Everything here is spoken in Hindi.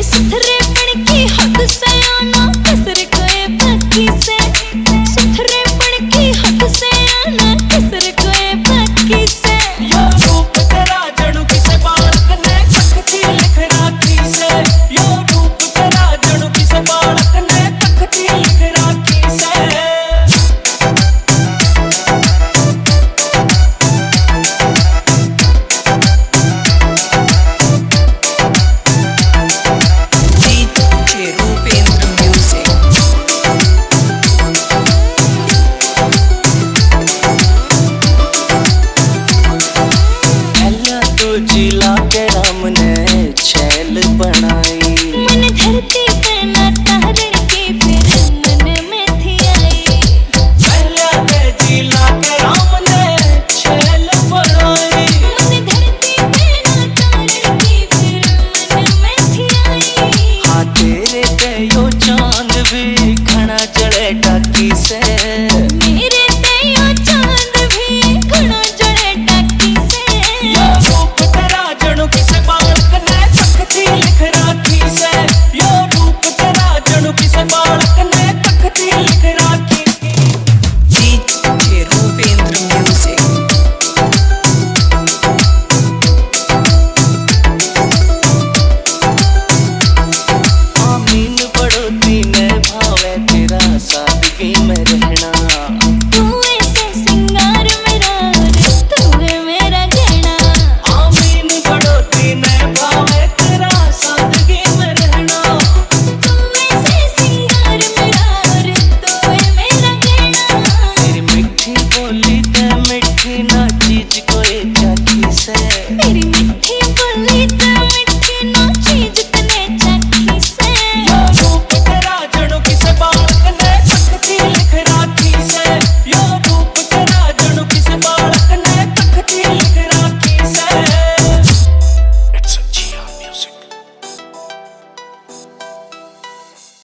सुथरेपन की हद से आना कसर गए बाकी से, सुथरेपन की हद से आना कसर गए बाकी से। यो रूप तेरा जणु किसे बालक ने तखती लिख राखी से, यो रूप तेरा जणु किसे बालक ने तखती लिख राखी से। जिला के राम ने छैल बना